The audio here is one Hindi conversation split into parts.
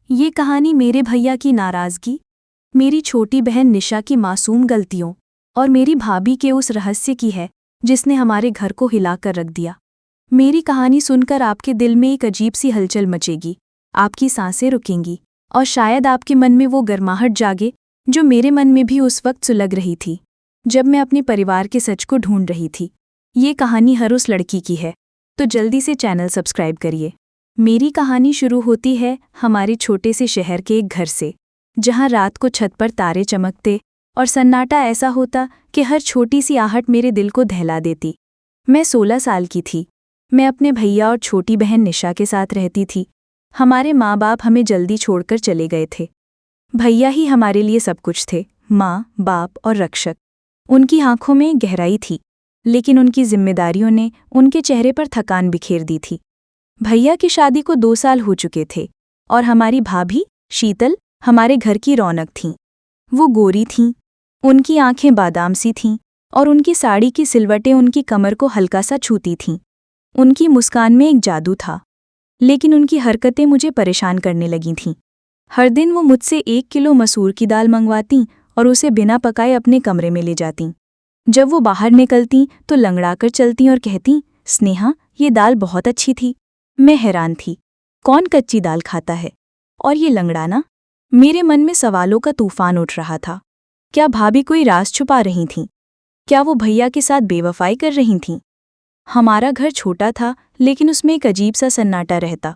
ये कहानी मेरे भैया की नाराज़गी, मेरी छोटी बहन निशा की मासूम गलतियों और मेरी भाभी के उस रहस्य की है जिसने हमारे घर को हिलाकर रख दिया। मेरी कहानी सुनकर आपके दिल में एक अजीब सी हलचल मचेगी, आपकी सांसें रुकेंगी और शायद आपके मन में वो गर्माहट जागे जो मेरे मन में भी उस वक्त सुलग रही थी जब मैं अपने परिवार के सच को ढूंढ रही थी। ये कहानी हर उस लड़की की है, तो जल्दी से चैनल सब्सक्राइब करिए। मेरी कहानी शुरू होती है हमारे छोटे से शहर के एक घर से, जहां रात को छत पर तारे चमकते और सन्नाटा ऐसा होता कि हर छोटी सी आहट मेरे दिल को दहला देती। मैं 16 साल की थी। मैं अपने भैया और छोटी बहन निशा के साथ रहती थी। हमारे माँ बाप हमें जल्दी छोड़कर चले गए थे। भैया ही हमारे लिए सब कुछ थे, माँ, बाप और रक्षक। उनकी आंखों में गहराई थी, लेकिन उनकी जिम्मेदारियों ने उनके चेहरे पर थकान बिखेर दी थी। भैया की शादी को 2 साल हो चुके थे और हमारी भाभी शीतल हमारे घर की रौनक थीं। वो गोरी थीं, उनकी आंखें बादाम सी थीं और उनकी साड़ी की सिलवटें उनकी कमर को हल्का सा छूती थीं। उनकी मुस्कान में एक जादू था, लेकिन उनकी हरकतें मुझे परेशान करने लगी थीं। हर दिन वो मुझसे 1 किलो मसूर की दाल मंगवातीं और उसे बिना पकाए अपने कमरे में ले जातीं। जब वो बाहर निकलतीं तो लंगड़ाकर चलतीं और कहतीं, स्नेहा, ये दाल बहुत अच्छी थी। मैं हैरान थी, कौन कच्ची दाल खाता है? और ये लंगड़ाना? मेरे मन में सवालों का तूफान उठ रहा था। क्या भाभी कोई राज छुपा रही थीं? क्या वो भैया के साथ बेवफाई कर रही थीं? हमारा घर छोटा था, लेकिन उसमें एक अजीब सा सन्नाटा रहता।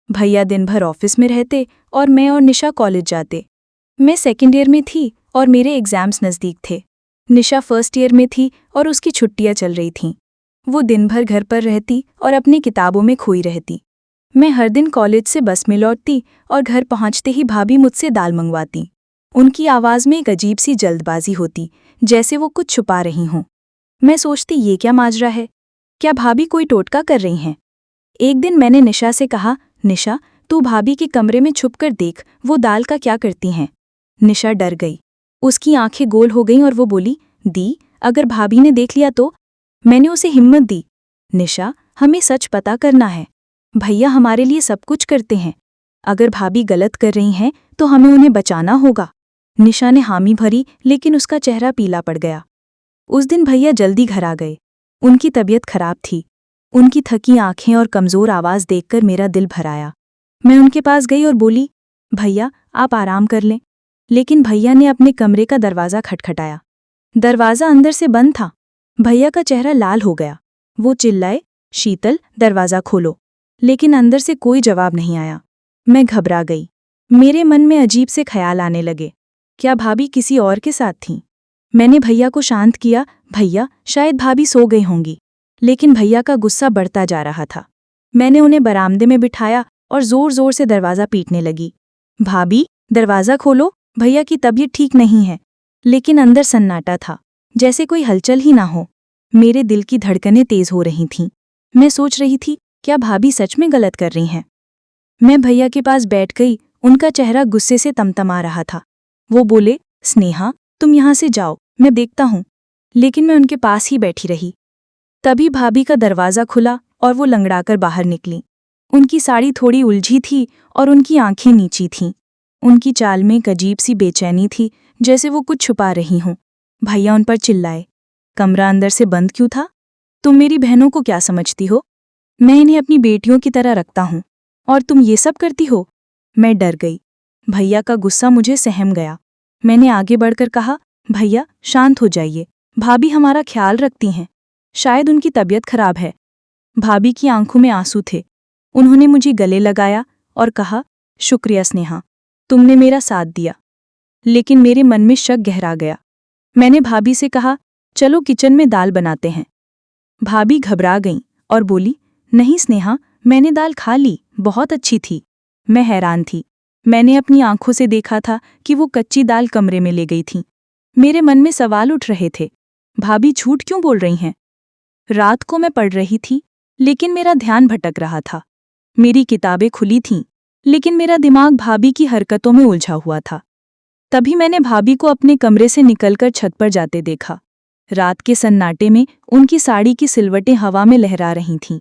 भैया दिन भर ऑफिस में रहते और मैं और निशा कॉलेज जाते। मैं सेकेंड ईयर में थी और मेरे एग्जाम्स नज़दीक थे। निशा फर्स्ट ईयर में थी और उसकी छुट्टियां चल रही थीं। वो दिन भर घर पर रहती और अपनी किताबों में खोई रहती। मैं हर दिन कॉलेज से बस में लौटती और घर पहुंचते ही भाभी मुझसे दाल मंगवाती। उनकी आवाज़ में एक अजीब सी जल्दबाजी होती, जैसे वो कुछ छुपा रही हों। मैं सोचती, ये क्या माजरा है? क्या भाभी कोई टोटका कर रही हैं? एक दिन मैंने निशा से कहा, निशा, तू भाभी के कमरे में छुपकर देख, वो दाल का क्या करती हैं। निशा डर गई, उसकी आंखें गोल हो गईं और वो बोली, दी, अगर भाभी ने देख लिया तो? मैंने उसे हिम्मत दी, निशा, हमें सच पता करना है। भैया हमारे लिए सब कुछ करते हैं। अगर भाभी गलत कर रही हैं तो हमें उन्हें बचाना होगा। निशा ने हामी भरी, लेकिन उसका चेहरा पीला पड़ गया। उस दिन भैया जल्दी घर आ गए। उनकी तबीयत खराब थी। उनकी थकी आंखें और कमज़ोर आवाज़ देखकर मेरा दिल भर आया। मैं उनके पास गई और बोली, भैया, आप आराम कर लें। लेकिन भैया ने अपने कमरे का दरवाज़ा खटखटाया। दरवाज़ा अंदर से बंद था। भैया का चेहरा लाल हो गया। वो चिल्लाए, शीतल, दरवाज़ा खोलो। लेकिन अंदर से कोई जवाब नहीं आया। मैं घबरा गई। मेरे मन में अजीब से ख्याल आने लगे। क्या भाभी किसी और के साथ थीं? मैंने भैया को शांत किया, भैया, शायद भाभी सो गई होंगी। लेकिन भैया का गुस्सा बढ़ता जा रहा था। मैंने उन्हें बरामदे में बिठाया और ज़ोर ज़ोर से दरवाज़ा पीटने लगी। भाभी, दरवाज़ा खोलो, भैया की तबीयत ठीक नहीं है। लेकिन अंदर सन्नाटा था, जैसे कोई हलचल ही ना हो। मेरे दिल की धड़कनें तेज हो रही थीं। मैं सोच रही थी, क्या भाभी सच में गलत कर रही हैं? मैं भैया के पास बैठ गई। उनका चेहरा गुस्से से तमतमा रहा था। वो बोले, स्नेहा, तुम यहाँ से जाओ, मैं देखता हूँ। लेकिन मैं उनके पास ही बैठी रही। तभी भाभी का दरवाज़ा खुला और वो लंगड़ाकर बाहर निकली। उनकी साड़ी थोड़ी उलझी थी और उनकी आंखें नीची थीं। उनकी चाल में एक अजीब सी बेचैनी थी, जैसे वो कुछ छुपा रही हों। भैया उन पर चिल्लाए, कमरा अंदर से बंद क्यों था? तुम मेरी बहनों को क्या समझती हो? मैं इन्हें अपनी बेटियों की तरह रखता हूँ और तुम ये सब करती हो? मैं डर गई। भैया का गुस्सा मुझे सहम गया। मैंने आगे बढ़कर कहा, भैया, शांत हो जाइए। भाभी हमारा ख्याल रखती हैं। शायद उनकी तबीयत खराब है। भाभी की आंखों में आंसू थे। उन्होंने मुझे गले लगाया और कहा, शुक्रिया स्नेहा, तुमने मेरा साथ दिया। लेकिन मेरे मन में शक गहरा गया। मैंने भाभी से कहा, चलो किचन में दाल बनाते हैं। भाभी घबरा गईं और बोली, नहीं स्नेहा, मैंने दाल खा ली, बहुत अच्छी थी। मैं हैरान थी। मैंने अपनी आंखों से देखा था कि वो कच्ची दाल कमरे में ले गई थीं। मेरे मन में सवाल उठ रहे थे, भाभी झूठ क्यों बोल रही हैं? रात को मैं पढ़ रही थी, लेकिन मेरा ध्यान भटक रहा था। मेरी किताबें खुली थीं, लेकिन मेरा दिमाग भाभी की हरकतों में उलझा हुआ था। तभी मैंने भाभी को अपने कमरे से निकलकर छत पर जाते देखा। रात के सन्नाटे में उनकी साड़ी की सिलवटें हवा में लहरा रही थीं।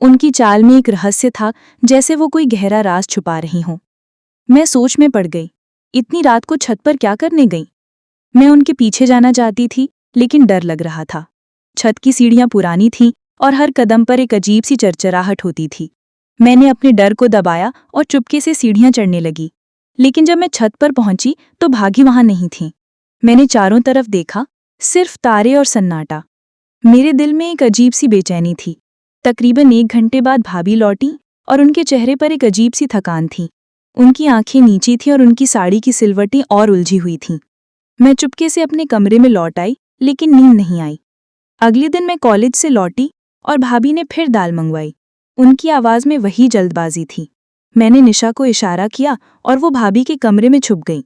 उनकी चाल में एक रहस्य था, जैसे वो कोई गहरा राज छुपा रही हों। मैं सोच में पड़ गई। इतनी रात को छत पर क्या करने गई? मैं उनके पीछे जाना चाहती थी, लेकिन डर लग रहा था। छत की सीढ़ियां पुरानी थीं और हर कदम पर एक अजीब सी चरचराहट होती थी। मैंने अपने डर को दबाया और चुपके से सीढ़ियां चढ़ने लगी। लेकिन जब मैं छत पर पहुंची तो भागी वहां नहीं थी। मैंने चारों तरफ देखा, सिर्फ तारे और सन्नाटा। मेरे दिल में एक अजीब सी बेचैनी थी। तकरीबन 1 घंटे बाद भाभी लौटी और उनके चेहरे पर एक अजीब सी थकान थी। उनकी आंखें नीची थीं और उनकी साड़ी की सिलवटें और उलझी हुई थीं। मैं चुपके से अपने कमरे में लौट आई, लेकिन नींद नहीं आई। अगले दिन मैं कॉलेज से लौटी और भाभी ने फिर दाल मंगवाई। उनकी आवाज़ में वही जल्दबाजी थी। मैंने निशा को इशारा किया और वो भाभी के कमरे में छुप गई।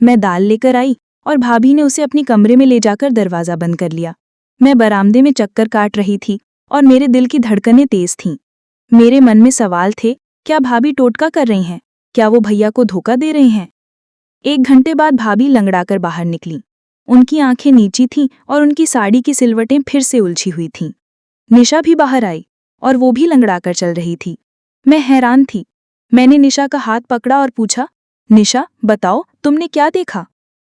मैं दाल लेकर आई और भाभी ने उसे अपने कमरे में ले जाकर दरवाज़ा बंद कर लिया। मैं बरामदे में चक्कर काट रही थी और मेरे दिल की धड़कनें तेज थीं। मेरे मन में सवाल थे, क्या भाभी टोटका कर रही हैं? क्या वो भैया को धोखा दे रही हैं? 1 घंटे बाद भाभी लंगड़ाकर बाहर निकली। उनकी आंखें नीची थीं और उनकी साड़ी की सिलवटें फिर से उलझी हुई थीं। निशा भी बाहर आई और वो भी लंगड़ाकर चल रही थी। मैं हैरान थी। मैंने निशा का हाथ पकड़ा और पूछा, निशा बताओ, तुमने क्या देखा?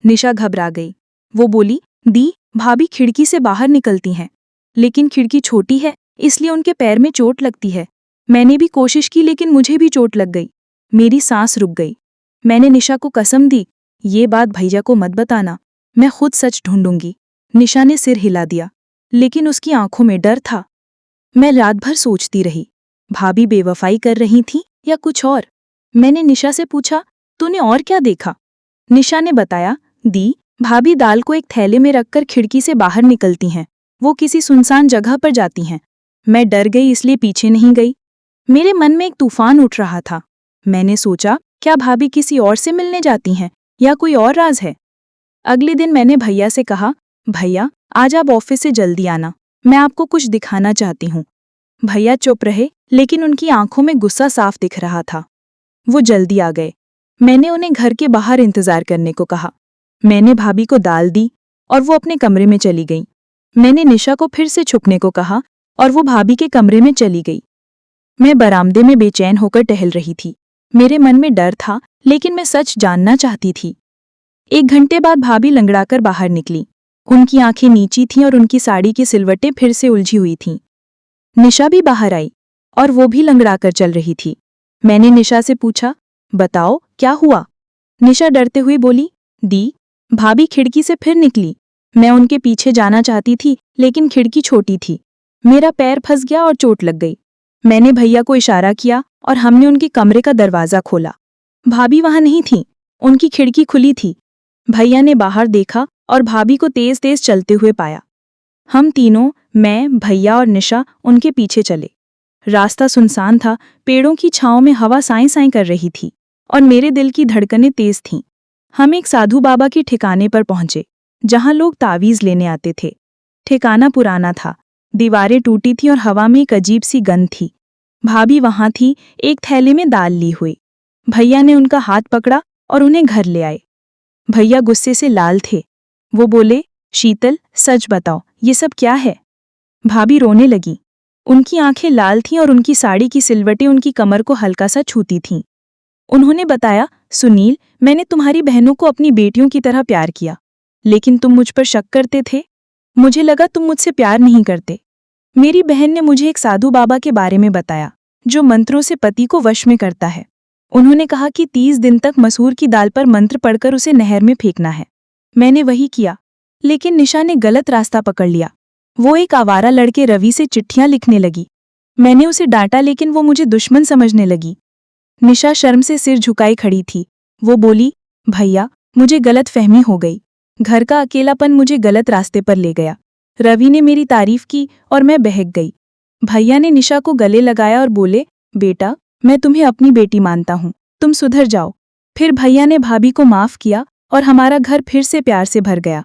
निशा घबरा गई। वो बोली, दी, भाभी खिड़की से बाहर निकलती हैं, लेकिन खिड़की छोटी है, इसलिए उनके पैर में चोट लगती है। मैंने भी कोशिश की, लेकिन मुझे भी चोट लग गई। मेरी सांस रुक गई। मैंने निशा को कसम दी, ये बात भैया को मत बताना, मैं खुद सच ढूंढूंगी। निशा ने सिर हिला दिया, लेकिन उसकी आंखों में डर था। मैं रात भर सोचती रही, भाभी बेवफाई कर रही थी या कुछ और। मैंने निशा से पूछा, तूने और क्या देखा? निशा ने बताया, दी, भाभी दाल को एक थैले में रखकर खिड़की से बाहर निकलती हैं। वो किसी सुनसान जगह पर जाती हैं। मैं डर गई, इसलिए पीछे नहीं गई। मेरे मन में एक तूफान उठ रहा था। मैंने सोचा, क्या भाभी किसी और से मिलने जाती हैं या कोई और राज है? अगले दिन मैंने भैया से कहा, भैया आज आप ऑफिस से जल्दी आना, मैं आपको कुछ दिखाना चाहती हूँ। भैया चुप रहे, लेकिन उनकी आंखों में गुस्सा साफ दिख रहा था। वो जल्दी आ गए। मैंने उन्हें घर के बाहर इंतजार करने को कहा। मैंने भाभी को दाल दी और वो अपने कमरे में चली गई। मैंने निशा को फिर से छुपने को कहा और वो भाभी के कमरे में चली गई। मैं बरामदे में बेचैन होकर टहल रही थी। मेरे मन में डर था, लेकिन मैं सच जानना चाहती थी। 1 घंटे बाद भाभी लंगड़ाकर बाहर निकली। उनकी आंखें नीची थीं और उनकी साड़ी की सिलवटें फिर से उलझी हुई थीं। निशा भी बाहर आई और वो भी लंगड़ाकर चल रही थी। मैंने निशा से पूछा, बताओ क्या हुआ? निशा डरते हुए बोली, दी, भाभी खिड़की से फिर निकली। मैं उनके पीछे जाना चाहती थी, लेकिन खिड़की छोटी थी। मेरा पैर फंस गया और चोट लग गई। मैंने भैया को इशारा किया और हमने उनके कमरे का दरवाज़ा खोला। भाभी वहां नहीं थी, उनकी खिड़की खुली थी। भैया ने बाहर देखा और भाभी को तेज तेज चलते हुए पाया। हम तीनों, मैं, भैया और निशा, उनके पीछे चले। रास्ता सुनसान था, पेड़ों की छांव में हवा साएं साएं कर रही थी और मेरे दिल की धड़कनें तेज थीं। हम एक साधु बाबा के ठिकाने पर पहुंचे, जहां लोग तावीज़ लेने आते थे। ठिकाना पुराना था, दीवारें टूटी थीं और हवा में एक अजीब सी गंध थी। भाभी वहां थी, एक थैले में दाल ली हुई। भैया ने उनका हाथ पकड़ा और उन्हें घर ले आए। भैया गुस्से से लाल थे। वो बोले, शीतल, सच बताओ, ये सब क्या है? भाभी रोने लगी। उनकी आंखें लाल थीं और उनकी साड़ी की सिलवटें उनकी कमर को हल्का सा छूती थीं। उन्होंने बताया, सुनील, मैंने तुम्हारी बहनों को अपनी बेटियों की तरह प्यार किया, लेकिन तुम मुझ पर शक करते थे। मुझे लगा तुम मुझसे प्यार नहीं करते। मेरी बहन ने मुझे एक साधु बाबा के बारे में बताया, जो मंत्रों से पति को वश में करता है। उन्होंने कहा कि 30 दिन तक मसूर की दाल पर मंत्र पढ़कर उसे नहर में फेंकना है। मैंने वही किया, लेकिन निशा ने गलत रास्ता पकड़ लिया। वो एक आवारा लड़के रवि से चिट्ठियां लिखने लगी। मैंने उसे डांटा, लेकिन वो मुझे दुश्मन समझने लगी। निशा शर्म से सिर झुकाई खड़ी थी। वो बोली, भैया, मुझे गलत फहमी हो गई। घर का अकेलापन मुझे गलत रास्ते पर ले गया। रवि ने मेरी तारीफ की और मैं बहक गई। भैया ने निशा को गले लगाया और बोले, बेटा, मैं तुम्हें अपनी बेटी मानता हूँ, तुम सुधर जाओ। फिर भैया ने भाभी को माफ किया और हमारा घर फिर से प्यार से भर गया।